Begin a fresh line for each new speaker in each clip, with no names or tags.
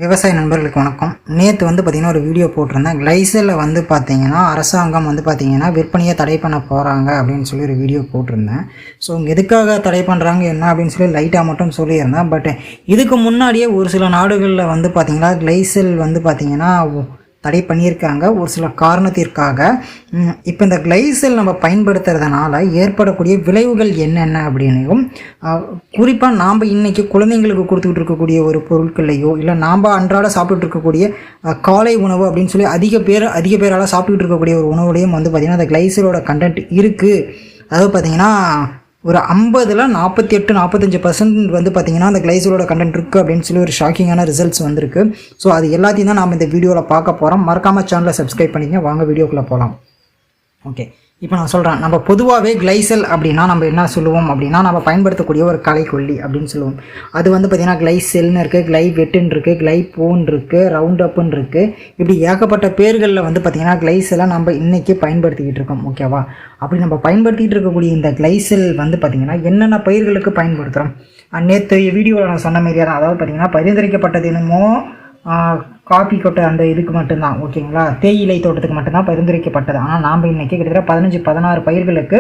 விவசாய நண்பர்களுக்கு வணக்கம். நேற்று பார்த்திங்கன்னா ஒரு வீடியோ போட்டிருந்தேன். கிளைசலில் பார்த்திங்கன்னா அரசாங்கம் பார்த்திங்கன்னா விற்பனையை தடை பண்ண போகிறாங்க அப்படின்னு சொல்லி ஒரு வீடியோ போட்டிருந்தேன். ஸோ எதுக்காக தடை பண்ணுறாங்க என்ன அப்படின்னு சொல்லி லைட்டாக மட்டும் சொல்லியிருந்தேன். பட் இதுக்கு முன்னாடியே ஒரு சில நாடுகளில் பார்த்திங்கன்னா கிளைசல் பார்த்திங்கன்னா தடை பண்ணியிருக்காங்க ஒரு சில காரணத்திற்காக. இப்போ இந்த கிளைசல் நம்ம பயன்படுத்துறதுனால ஏற்படக்கூடிய விளைவுகள் என்னென்ன அப்படின்னும், குறிப்பாக நாம் இன்றைக்கி குழந்தைங்களுக்கு கொடுத்துக்கிட்டு இருக்கக்கூடிய ஒரு பொருட்களையோ இல்லை நாம் அன்றாட சாப்பிட்டுட்டு இருக்கக்கூடிய காலை உணவு அப்படின்னு சொல்லி அதிக பேரால் சாப்பிட்டுக்கிட்டு இருக்கக்கூடிய ஒரு உணவுலையும் பார்த்திங்கன்னா அந்த கிளைசலோட கண்டென்ட் இருக்குது. அதாவது பார்த்திங்கன்னா ஒரு 50ல் 48-45% பார்த்திங்கன்னா அந்த கிளைசலோட கண்டென்ட் இருக்குது அப்படின்னு சொல்லி ஒரு ஷாக்கிங்கான ரிசல்ட்ஸ் வந்திருக்கு. ஸோ அது எல்லாத்தையும் தான் நாம் இந்த வீடியோவில் பார்க்க போகிறோம். மறக்காமல் சேனலை சப்ஸ்கிரைப் பண்ணிங்க. வாங்க வீடியோக்குள்ளே போகலாம். ஓகே, இப்போ நான் சொல்கிறேன். நம்ம பொதுவாகவே கிளைசல் அப்படின்னா நம்ம என்ன சொல்லுவோம் அப்படின்னா, நம்ம பயன்படுத்தக்கூடிய ஒரு களைக்கொல்லி அப்படின்னு சொல்லுவோம். அது பார்த்திங்கன்னா கிளைசெல்னு இருக்குது, கிளைவெட்டுன்னு இருக்குது, கிளைபோன் இருக்குது, ரவுண்டப்புன்னு இருக்குது. இப்படி ஏகப்பட்ட பேர்களில் பார்த்திங்கன்னா கிளைசலை நம்ம இன்றைக்கி பயன்படுத்திக்கிட்டு இருக்கோம். ஓகேவா? அப்படி நம்ம பயன்படுத்திகிட்டு இருக்கக்கூடிய இந்த கிளைசல் பார்த்திங்கன்னா என்னென்ன பயிர்களுக்கு பயன்படுத்துகிறோம். நேற்று வீடியோவில் நான் சொன்ன மாதிரியா தான். அதாவது பார்த்திங்கன்னா பரிந்துரைக்கப்பட்டது என்னமோ காப்பி கொட்டை அந்த இதுக்கு மட்டும்தான். ஓகேங்களா? தேயிலை தோட்டத்துக்கு மட்டும்தான் பரிந்துரைக்கப்பட்டது. ஆனால் நாம் இன்றைக்கி கிட்டத்தட்ட 15-16 பயிர்களுக்கு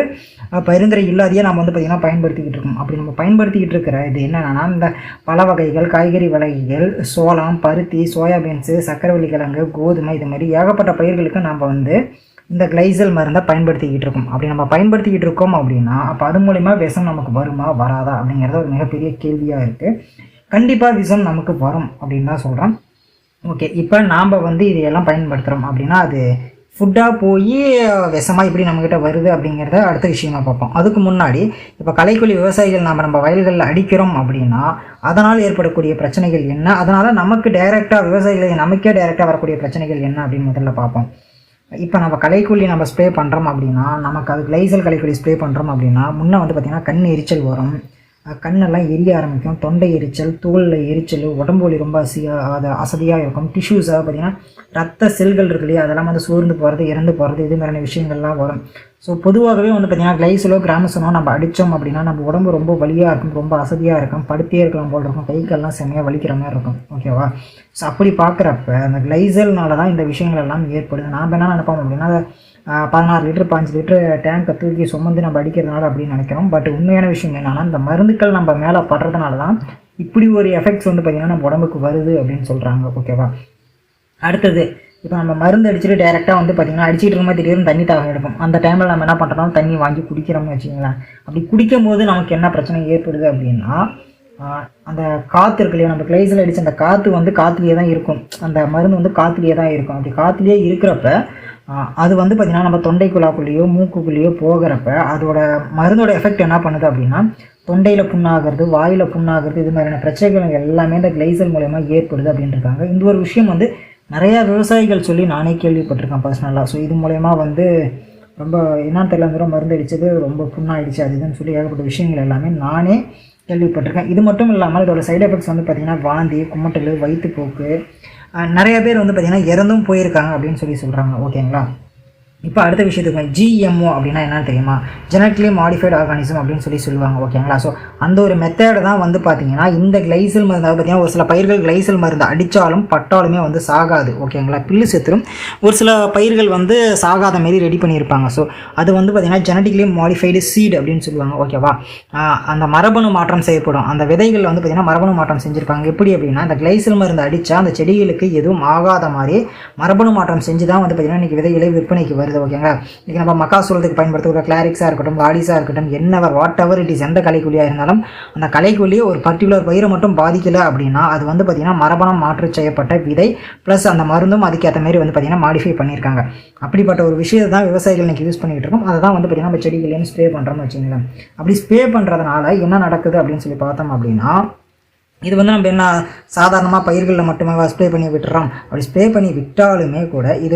பரிந்துரை இல்லாதையே நம்ம பார்த்திங்கன்னா பயன்படுத்திக்கிட்டு இருக்கோம். அப்படி நம்ம பயன்படுத்திக்கிட்டு இருக்கிற இது என்னென்னா, இந்த பல வகைகள், காய்கறி வகைகள், சோளம், பருத்தி, சோயாபீன்ஸு, சக்கரவள்ளி கிழங்கு, கோதுமை, இது மாதிரி ஏகப்பட்ட பயிர்களுக்கு நம்ம இந்த கிளைசல் மருந்தை பயன்படுத்திக்கிட்டு இருக்கோம். அப்படி நம்ம பயன்படுத்திக்கிட்டு இருக்கோம் அப்படின்னா அப்போ அது மூலிமா விஷம் நமக்கு வருமா வராதா அப்படிங்கிறது ஒரு மிகப்பெரிய கேள்வியாக இருக்குது. கண்டிப்பாக விஷம் நமக்கு வரும் அப்படின்னு தான் சொல்கிறேன். ஓகே, இப்போ நாம் இதையெல்லாம் பயன்படுத்துகிறோம் அப்படின்னா அது ஃபுட்டாக போய் விஷமாக இப்படி நம்மக்கிட்ட வருது அப்படிங்கிறத அடுத்த விஷயமா பார்ப்போம். அதுக்கு முன்னாடி இப்போ களைக்கொல்லி விவசாயிகள் நம்ம வயல்களில் அடிக்கிறோம் அப்படின்னா அதனால் ஏற்படக்கூடிய பிரச்சனைகள் என்ன, அதனால் நமக்கு டைரெக்டாக விவசாயிகளுக்கு நமக்கே டைரெக்டாக வரக்கூடிய பிரச்சனைகள் என்ன அப்படின்னு முதல்ல பார்ப்போம். இப்போ நம்ம களைக்கொல்லி நம்ம ஸ்ப்ரே பண்ணுறோம் அப்படின்னா, நமக்கு அது கிளைசல் களைக்கொல்லி ஸ்ப்ரே பண்ணுறோம் அப்படின்னா முன்னே பார்த்திங்கன்னா கண் எரிச்சல் வரும், கண்ணெல்லாம் எரிய ஆரம்பிக்கும், தொண்டை எரிச்சல், தோலில் எரிச்சல், உடம்பு வலி ரொம்ப அசதியாக இருக்கும், டிஷ்யூஸாக பார்த்திங்கன்னா ரத்த செல்கள் இருக்கு இல்லையா, அதெல்லாம் சோர்ந்து போகிறது, இறந்து போகிறது, இது மாதிரியான விஷயங்கள்லாம் வரும். ஸோ பொதுவாகவே பார்த்திங்கன்னா கிளைசலோ கிராமசனோ நம்ம அடித்தோம் அப்படின்னா நம்ம உடம்பு ரொம்ப வலியாக இருக்கும், ரொம்ப அசதியாக இருக்கும், படுத்தே இருக்கலாம் போல் இருக்கும், கைக்கெல்லாம் செம்மையாக வலிக்கிற மாதிரி இருக்கும். ஓகேவா? ஸோ அப்படி பார்க்குறப்ப அந்த கிளைசல்னால தான் இந்த விஷயங்கள் எல்லாம் ஏற்படுது. நாம் என்ன நினைப்போம் அப்படின்னா 16 லிட்டர் 5 லிட்டர் டேங்கை தூக்கி சுமந்து நம்ம அடிக்கிறதுனால அப்படின்னு நினைக்கிறோம். பட் உண்மையான விஷயம் என்னென்னா, இந்த மருந்துக்கள் நம்ம மேலே படுறதுனால தான் இப்படி ஒரு எஃபெக்ட்ஸ் பார்த்திங்கன்னா நம்ம உடம்புக்கு வருது அப்படின்னு சொல்கிறாங்க. ஓகேவா? அடுத்தது, இப்போ நம்ம மருந்து அடிச்சுட்டு டேரெக்டாக பார்த்திங்கன்னா அடிச்சுட்டு இருக்கும்போது திடீர்னு தண்ணி தாகம் எடுக்கும். அந்த டைமில் நம்ம என்ன பண்ணுறோம், தண்ணி வாங்கி குடிக்கிறோம்னு வச்சுங்களேன். அப்படி குடிக்கும் போது நமக்கு என்ன பிரச்சனை ஏற்படுது அப்படின்னா, அந்த காற்று இருக்கு இல்லையா, நம்ம கிளைசல் அடித்து அந்த காற்று காற்றுலேயே தான் இருக்கும், அந்த மருந்து காற்றுலேயே தான் இருக்கும். அப்படி காற்றுலேயே இருக்கிறப்ப அது பார்த்திங்கன்னா நம்ம தொண்டைக்குள்ளாக்குள்ளேயோ மூக்குக்குள்ளேயோ போகிறப்ப அதோட மருந்தோட எஃபெக்ட் என்ன பண்ணுது அப்படின்னா தொண்டையில் புண்ணாகிறது, வாயில் புண்ணாகிறது, இது மாதிரியான பிரச்சனைகள் எல்லாமே இந்த கிளைசல் மூலயமா ஏற்படுது அப்படின்னு இருக்காங்க. இந்த ஒரு விஷயம் நிறையா விவசாயிகள் சொல்லி நானே கேள்விப்பட்டிருக்கேன் பர்சனலாக. ஸோ இது மூலயமா ரொம்ப என்னன்னு தெரியல, மருந்து அடித்தது ரொம்ப புண்ணாயிடுச்சு அது இதுன்னு சொல்லி ஏகப்பட்ட விஷயங்கள் எல்லாமே நானே கேள்விப்பட்டிருக்கேன். இது மட்டும் இல்லாமல் இதோட சைடு எஃபெக்ட்ஸ் பார்த்திங்கன்னா வாந்தி, குமட்டல், வயிற்றுப்போக்கு, நிறைய பேர் பார்த்திங்கன்னா இறந்தும் போயிருக்காங்க அப்படின்னு சொல்லி சொல்கிறாங்க. ஓகேங்களா? இப்போ அடுத்த விஷயத்துக்கு ஜிஎம்ஓ அப்படின்னா என்னன்னு தெரியுமா? ஜெனட்டிக்கலி மாடிஃபைடு ஆர்கானிசம் அப்படின்னு சொல்லி சொல்லுவாங்க. ஓகேங்களா? ஸோ அந்த ஒரு மெத்தடை தான் பார்த்திங்கன்னா இந்த கிளைசல் மருந்து பார்த்திங்கன்னா ஒரு சில பயிர்கள் கிளைசல் மருந்து அடித்தாலும் பட்டாலுமே சாகாது. ஓகேங்களா? பில்லு செத்துரும். ஒரு சில பயிர்கள் சாகாத மாரி ரெடி பண்ணியிருப்பாங்க. ஸோ அது பார்த்திங்கன்னா ஜெனட்டிக்கலி மாடிஃபைடு சீட் அப்படின்னு சொல்லுவாங்க. ஓகேவா? அந்த மரபணு மாற்றம் செய்யப்படும். அந்த விதைகள் பார்த்திங்கன்னா மரபணு மாற்றம் செஞ்சுருப்பாங்க. எப்படி அப்படின்னா அந்த கிளைசல் மருந்து அடித்தா அந்த செடிகளுக்கு எதுவும் ஆகாத மாதிரி மரபணு மாற்றம் செஞ்சு தான் பார்த்திங்கன்னா இன்றைக்கி விதைகளை விற்பனைக்கு வருது. ஓகேங்களா? இன்றைக்கி நம்ம மக்காசோளத்துக்கு பயன்படுத்தக்கூடிய கிளாரிக்ஸாக இருக்கட்டும், காடிஸாக இருக்கட்டும், எந்த இட் இஸ் எந்த களைக்கொல்லியாக இருந்தாலும் அந்த களைக்கொல்லியை ஒரு பர்டிகுலர் பயிரை மட்டும் பாதிக்கலை அப்படின்னா அது பார்த்திங்கன்னா மரபணம் மாற்று செய்யப்பட்ட விதை ப்ளஸ் அந்த மருந்தும் அதுக்கேற்ற மாதிரி பார்த்திங்கன்னா மாடிஃபை பண்ணியிருக்காங்க. அப்படிப்பட்ட ஒரு விஷயத்தை தான் விவசாயிகள் இன்றைக்கி யூஸ் பண்ணிகிட்டு இருக்கோம். அதை தான் பார்த்திங்கன்னா நம்ம செடிகளையும் ஸ்ப்ரே பண்ணுறோம்னு வச்சுங்களேன். அப்படி ஸ்ப்ரே பண்ணுறதுனால என்ன நடக்குது அப்படின்னு சொல்லி பார்த்தோம் அப்படின்னா, இது நம்ம என்ன சாதாரணமாக பயிர்களில் மட்டுமே ஸ்ப்ரே பண்ணி விட்டுறோம். அப்படி ஸ்ப்ரே பண்ணி விட்டாலுமே கூட இது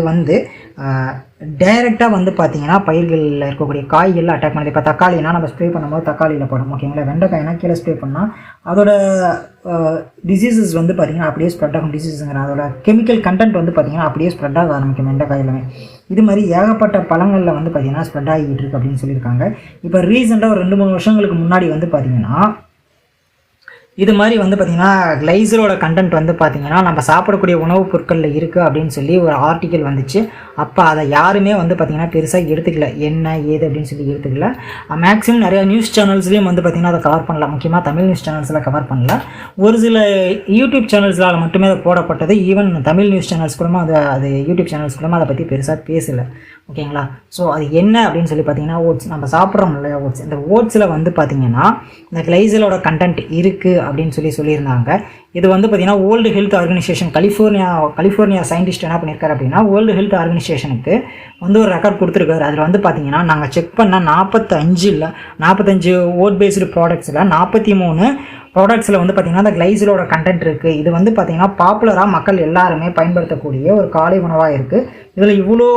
டைரெக்டாக பார்த்திங்கன்னா பயிர்களில் இருக்கக்கூடிய காய்களில் அட்டாக் பண்ணுது. இப்போ தக்காளினா நம்ம ஸ்ப்ரே பண்ணும்போது தக்காளியில் போடும். ஓகேங்களா? வெண்டைக்காய்னா கீழே ஸ்ப்ரே பண்ணால் அதோட டிசீசஸ் பார்த்திங்கன்னா அப்படியே ஸ்ப்ரெட் ஆகும். டிசீஸுங்கிற அதோட கெமிக்கல் கண்டென்ட் பார்த்திங்கன்னா அப்படியே ஸ்ப்ரெட் ஆக ஆரம்பிக்கும் வெண்டைக்காயிலுமே. இது மாதிரி ஏகப்பட்ட பழங்களில் பார்த்திங்கன்னா ஸ்ப்ரெட் ஆகிட்டு இருக்கு அப்படின்னு சொல்லியிருக்காங்க. இப்போ ரீசெண்டாக ஒரு 2-3 வருஷங்களுக்கு முன்னாடி பார்த்திங்கன்னா இது மாதிரி வந்து பார்த்திங்கன்னா கிளைசலோட கண்டென்ட் வந்து பார்த்திங்கன்னா நம்ம சாப்பிடக்கூடிய உணவுப் பொருட்களில் இருக்குது அப்படின்னு சொல்லி ஒரு ஆர்டிக்கல் வந்துச்சு. அப்போ அதை யாருமே வந்து பார்த்திங்கன்னா பெருசாக எடுத்துக்கல, என்ன ஏது அப்படின்னு சொல்லி எடுத்துக்கல. மேக்ஸிமம் நிறையா நியூஸ் சேனல்ஸ்லேயும் வந்து பார்த்திங்கன்னா அதை கவர் பண்ணல, முக்கியமாக தமிழ் நியூஸ் சேனல்ஸில் கவர் பண்ணல. ஒரு சில யூடியூப் சேனல்ஸ்லால் மட்டுமே அதை போடப்பட்டது. ஈவன் தமிழ் நியூஸ் சேனல்ஸ் கூட அது யூடியூப் சேனல்ஸ் கூட அதை பற்றி பெருசாக பேசலை. ஓகேங்களா? ஸோ அது என்ன அப்படின்னு சொல்லி பார்த்தீங்கன்னா ஓட்ஸ், நம்ம சாப்பிட்றோம் இல்லையா ஓட்ஸ், இந்த ஓட்ஸில் வந்து பார்த்திங்கன்னா இந்த கிளைசலோட கண்டென்ட் இருக்குது அப்படின்னு சொல்லியிருந்தாங்க. இது வந்து பார்த்திங்கன்னா world health organisation California scientist என்ன பண்ணியிருக்காரு அப்படின்னா வேர்ல்டு ஹெல்த் ஆர்கனைசேஷனுக்கு வந்து ஒரு ரெக்கார்ட் கொடுத்துருக்காரு. அதில் வந்து பார்த்திங்கன்னா நாங்கள் செக் பண்ண 45 ஓட் பேஸ்டு ப்ராடக்ட்ஸில் 43 ப்ராடக்ட்ஸில் வந்து பார்த்திங்கன்னா அந்த கிளைசலோட கண்டென்ட் இருக்குது. இது வந்து பார்த்திங்கன்னா பாப்புலராக மக்கள் எல்லாருமே பயன்படுத்தக்கூடிய ஒரு காலை உணவாக இருக்குது. இதில் இவ்வளோ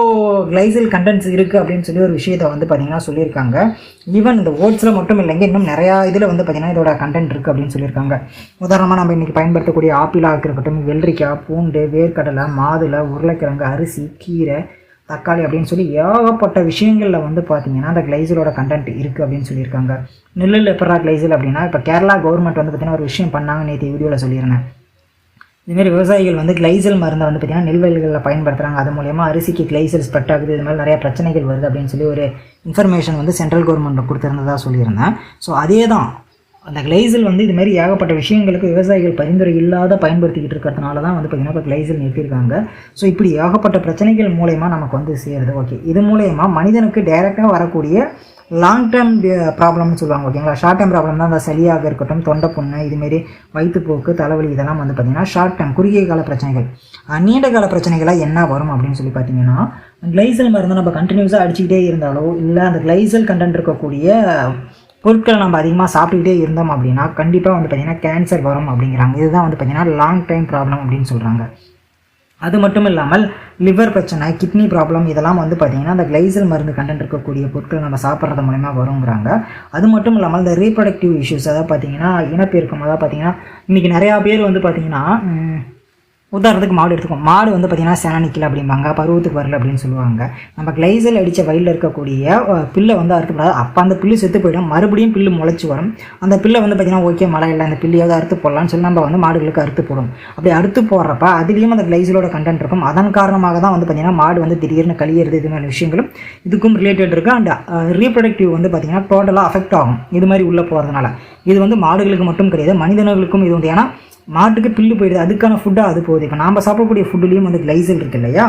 கிளைசல் கண்டென்ட்ஸ் இருக்குது அப்படின்னு சொல்லி ஒரு விஷயத்தை வந்து பார்த்திங்கன்னா சொல்லியிருக்காங்க. ஈவன் இந்த ஓட்ஸில் மட்டும் இல்லைங்க, இன்னும் நிறையா இதில் வந்து பார்த்திங்கன்னா இதோட கண்டென்ட் இருக்குது அப்படின்னு சொல்லியிருக்காங்க. உதாரணமாக நம்ம இன்றைக்கி பயன்படுத்தக்கூடிய ஆப்பிளாக இருக்கட்டும், வெள்ளரிக்காய், பூண்டு, வேர்க்கடலை, மாதுளை, உருளைக்கிழங்கு, அரிசி, கீரை, தக்காளி அப்படின்னு சொல்லி ஏகப்பட்ட விஷயங்களில் வந்து பார்த்திங்கன்னா அந்த கிளைசலோட கண்டென்ட் இருக்குது அப்படின்னு சொல்லியிருக்காங்க. நெல்லில் எப்படா கிளைசல் அப்படின்னா, இப்போ கேரளா கவர்மெண்ட் வந்து பார்த்திங்கன்னா ஒரு விஷயம் பண்ணாங்க, நேற்று வீடியோவில் சொல்லியிருந்தேன். இதுமாரி விவசாயிகள் வந்து கிளைசல் மருந்தை வந்து பார்த்திங்கன்னா நெல் வயல்களில் பயன்படுத்துகிறாங்க. அது மூலயமா அரிசிக்கு கிளைசல் ஸ்ப்ரெட் ஆகுது, இது மாதிரி நிறையா பிரச்சனைகள் வருது அப்படின்னு சொல்லி ஒரு இன்ஃபர்மேஷன் வந்து சென்ட்ரல் கவர்மெண்ட்டில் கொடுத்துருந்ததாக சொல்லியிருந்தேன். ஸோ அதே தான் அந்த கிளைசல் வந்து இதுமாரி ஏகப்பட்ட விஷயங்களுக்கு விவசாயிகள் பரிந்துரை இல்லாத பயன்படுத்திக்கிட்டு இருக்கிறதுனால தான் வந்து பார்த்திங்கன்னா இப்போ கிளைசல் நிறுத்தியிருக்காங்க. ஸோ இப்படி ஏகப்பட்ட பிரச்சனைகள் மூலயமா நமக்கு வந்து சேருது. ஓகே, இது மூலயமா மனிதனுக்கு டைரெக்டாக வரக்கூடிய லாங் டேர்ம் ப்ராப்ளம்னு சொல்லுவாங்க. ஓகேங்களா? ஷார்ட் டேர்ம் ப்ராப்ளம் தான் அந்த சளியாக இருக்கட்டும், தொண்டை புண்ணு, இதுமாரி வயிற்றுப்போக்கு, தலைவலி, இதெல்லாம் வந்து பார்த்திங்கன்னா ஷார்ட் டேர்ம் குறுகிய கால பிரச்சனைகள். நீண்ட கால பிரச்சனைகளாக என்ன வரும் அப்படின்னு சொல்லி பார்த்திங்கன்னா, கிளைசல் மருந்து நம்ம கண்டினியூஸாக அடிச்சுக்கிட்டே இருந்தாலோ இல்லை அந்த கிளைசல் கண்டென்ட் இருக்கக்கூடிய பொருட்களை நம்ம அதிகமாக சாப்பிட்டுக்கிட்டே இருந்தோம் அப்படின்னா கண்டிப்பாக வந்து பார்த்திங்கன்னா கேன்சர் வரும் அப்படிங்கிறாங்க. இதுதான் வந்து பார்த்திங்கன்னா லாங் டைம் ப்ராப்ளம் அப்படின்னு சொல்கிறாங்க. அது மட்டும் இல்லாமல் லிவர் பிரச்சனை, கிட்னி ப்ராப்ளம், இதெல்லாம் வந்து பார்த்திங்கன்னா அந்த கிளைசல் மருந்து கண்டென்ட் இருக்கக்கூடிய பொருட்கள் நம்ம சாப்பிட்றது மூலமா வருங்கிறாங்க. அது மட்டும் இல்லாமல் இந்த ரீப்ரொடக்டிவ் இஷ்யூஸ், அதாவது பார்த்திங்கன்னா இனப்பெருக்கம், அதாவது பார்த்திங்கன்னா இன்றைக்கி நிறையா பேர் வந்து பார்த்திங்கன்னா உதாரணத்துக்கு மாடு எடுத்துக்கோம். மாடு வந்து பார்த்திங்கன்னா சேனை நிற்கல அப்படிம்பாங்க, பருவத்துக்கு வரல அப்படின்னு சொல்லுவாங்க. நம்ம கிளைசல் அடித்த வயலில் இருக்கக்கூடிய பில்லை வந்து அறுத்துக்கூடாது. அப்போ அந்த பில்லு செத்து போயிடும், மறுபடியும் பில்லு முளைச்சி வரும். அந்த பில்லை வந்து பார்த்திங்கன்னா ஓகே மழை இல்லை, அந்த பில்லையாவது அறுத்து போடலான்னு சொல்லி நம்ம வந்து மாடுகளுக்கு அறுத்து போடும். அப்படி அறுத்து போடுறப்ப அதுலேயும் அந்த கிளைசலோட கண்டென்ட் இருக்கும். அதன் காரணமாக தான் வந்து பார்த்திங்கன்னா மாடு வந்து திடீர்னு கழியிறது, இது மாதிரி விஷயங்களும் இதுக்கும் ரிலேட்டட் இருக்குது. அண்ட் ரீப்ரொடக்டிவ் வந்து பார்த்திங்கன்னா டோட்டலாக அஃபெக்ட் ஆகும் இது மாதிரி உள்ளே போகிறதுனால. இது வந்து மாடுகளுக்கு மட்டும் கிடையாது, மனிதர்களுக்கும் இது உண்டு. ஏன்னா மாட்டுக்கு பில்லு போயிடுது, அதுக்கான ஃபுட்டாக அது போகுது. இப்போ நாம் சாப்பிடக்கூடிய ஃபுட்டுலேயும் வந்து கிளைசல் இருக்குது இல்லையா?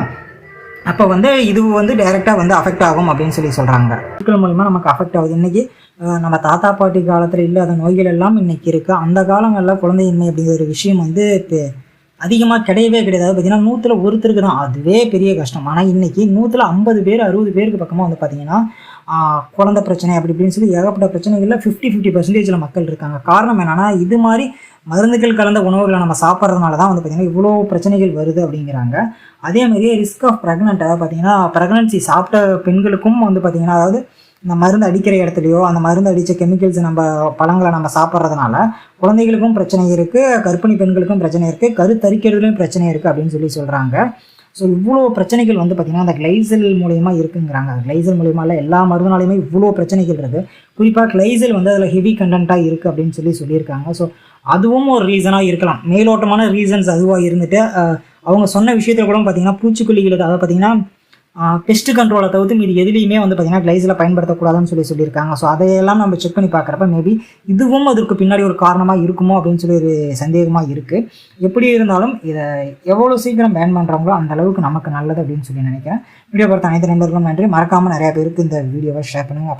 அப்போ வந்து இது வந்து டைரெக்டாக வந்து அஃபெக்ட் ஆகும் அப்படின்னு சொல்லி சொல்கிறாங்க. பொருட்கள் மூலிமா நமக்கு அஃபெக்ட் ஆகுது. இன்றைக்கி நம்ம தாத்தா பாட்டி காலத்தில் இல்லாத நோய்கள் எல்லாம் இன்றைக்கி இருக்குது. அந்த காலங்களில் குழந்தையின்மை அப்படிங்கிற ஒரு விஷயம் வந்து இப்போ அதிகமாக கிடையவே கிடையாது. பார்த்திங்கன்னா 100ல் ஒருத்தருக்கு தான், அதுவே பெரிய கஷ்டம். ஆனால் இன்றைக்கி 100ல் 50 பேர் 60 பேருக்கு பக்கமாக வந்து பார்த்திங்கன்னா குழந்தை பிரச்சனை அப்படி இப்படின்னு சொல்லி ஏகப்பட்ட பிரச்சனைகளில் 50% மக்கள் இருக்காங்க. காரணம் என்னென்னா இது மாதிரி மருந்துகள் கலந்த உணவுகளை நம்ம சாப்பிட்றதுனால தான் வந்து பார்த்திங்கன்னா இவ்வளோ பிரச்சனைகள் வருது அப்படிங்கிறாங்க. அதேமாதிரியே ரிஸ்க் ஆஃப் ப்ரெக்னென்ட், அதாவது பார்த்திங்கன்னா ப்ரெக்னன்சி சாப்பிட்ட பெண்களுக்கும் வந்து பார்த்திங்கன்னா, அதாவது இந்த மருந்து அடிக்கிற இடத்துலையோ அந்த மருந்து அடித்த கெமிக்கல்ஸ் நம்ம பழங்களை நம்ம சாப்பிட்றதுனால குழந்தைகளுக்கும் பிரச்சனை இருக்குது, கர்ப்பிணி பெண்களுக்கும் பிரச்சனை இருக்குது, கருத்தரிக்கிறதுலையும் பிரச்சனை இருக்குது அப்படின்னு சொல்கிறாங்க. ஸோ இவ்வளோ பிரச்சனைகள் வந்து பார்த்திங்கன்னா அந்த கிளைசல் மூலயமா இருக்குங்கிறாங்க. கிளைசல் மூலயமா இல்லை, எல்லா மருந்துனாலையுமே இவ்வளோ பிரச்சனைகள் இருக்குது. குறிப்பாக கிளைசல் வந்து அதில் ஹெவி கண்டென்ட்டாக இருக்குது அப்படின்னு சொல்லியிருக்காங்க. ஸோ அதுவும் ஒரு ரீசனாக இருக்கலாம். மேலோட்டமான ரீசன்ஸ் அதுவாக இருந்துட்டு அவங்க சொன்ன விஷயத்தில் கூட பார்த்திங்கன்னா பூச்சிக்கொல்லிகளுக்கு, அதாவது பார்த்திங்கன்னா பெஸ்ட் கண்ட்ரோலை தவிர்த்து மீது எதுலேயுமே வந்து பார்த்திங்கன்னா கிளைசலை பயன்படுத்தக்கூடாதுன்னு சொல்லியிருக்காங்க. ஸோ அதையெல்லாம் நம்ம செக் பண்ணி பார்க்குறப்ப மேபி இதுவும் அதற்கு பின்னாடி ஒரு காரணமாக இருக்குமோ அப்படின்னு சொல்லி ஒரு சந்தேகமாக இருக்குது. எப்படி இருந்தாலும் இதை எவ்வளோ சீக்கிரம் பேன் பண்ணுறாங்களோ அந்த அளவுக்கு நமக்கு நல்லது அப்படின்னு சொல்லி நினைக்கிறேன். வீடியோ பார்த்த அனைத்து நண்பர்களும் நன்றி. மறக்காமல் நிறையா பேருக்கு இந்த வீடியோவை ஷேர் பண்ணுங்கள்.